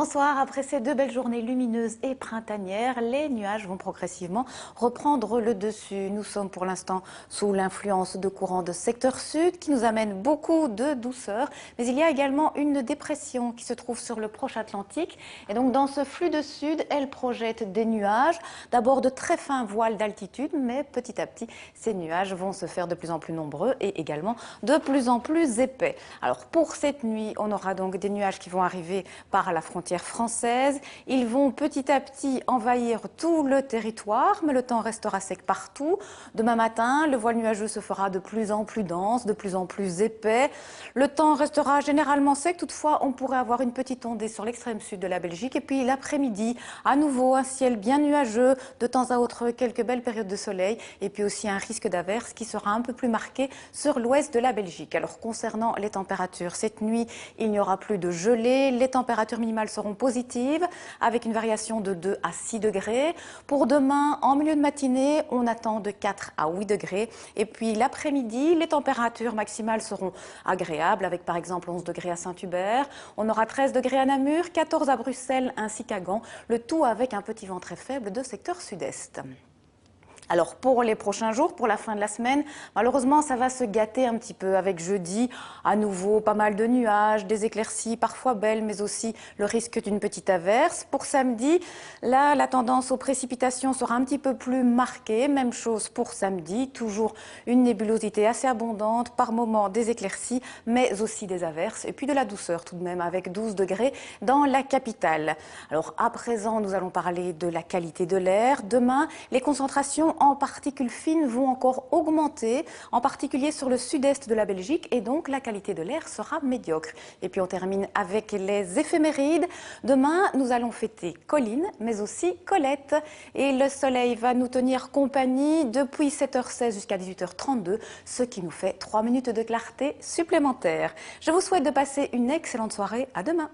Bonsoir, après ces deux belles journées lumineuses et printanières, les nuages vont progressivement reprendre le dessus. Nous sommes pour l'instant sous l'influence de courants de secteur sud qui nous amènent beaucoup de douceur. Mais il y a également une dépression qui se trouve sur le proche Atlantique. Et donc dans ce flux de sud, elle projette des nuages, d'abord de très fins voiles d'altitude, mais petit à petit, ces nuages vont se faire de plus en plus nombreux et également de plus en plus épais. Alors pour cette nuit, on aura donc des nuages qui vont arriver par la frontière française. Ils vont petit à petit envahir tout le territoire, mais le temps restera sec partout. Demain matin, le voile nuageux se fera de plus en plus dense, de plus en plus épais. Le temps restera généralement sec, toutefois on pourrait avoir une petite ondée sur l'extrême sud de la Belgique. Et puis l'après-midi, à nouveau un ciel bien nuageux, de temps à autre quelques belles périodes de soleil, et puis aussi un risque d'averse qui sera un peu plus marqué sur l'ouest de la Belgique. Alors concernant les températures, cette nuit, il n'y aura plus de gelée. Les températures minimales seront positives avec une variation de 2 à 6 degrés. Pour demain, en milieu de matinée, on attend de 4 à 8 degrés. Et puis l'après-midi, les températures maximales seront agréables avec par exemple 11 degrés à Saint-Hubert. On aura 13 degrés à Namur, 14 à Bruxelles ainsi qu'à Gand. Le tout avec un petit vent très faible de secteur sud-est. Alors pour les prochains jours, pour la fin de la semaine, malheureusement ça va se gâter un petit peu avec jeudi, à nouveau pas mal de nuages, des éclaircies parfois belles, mais aussi le risque d'une petite averse. Pour samedi, là la tendance aux précipitations sera un petit peu plus marquée, même chose pour samedi, toujours une nébulosité assez abondante, par moments des éclaircies, mais aussi des averses, et puis de la douceur tout de même avec 12 degrés dans la capitale. Alors à présent, nous allons parler de la qualité de l'air. Demain, les concentrations en particules fines vont encore augmenter, en particulier sur le sud-est de la Belgique, et donc la qualité de l'air sera médiocre. Et puis on termine avec les éphémérides. Demain, nous allons fêter Colline, mais aussi Colette. Et le soleil va nous tenir compagnie depuis 7h16 jusqu'à 18h32, ce qui nous fait 3 minutes de clarté supplémentaire. Je vous souhaite de passer une excellente soirée. À demain.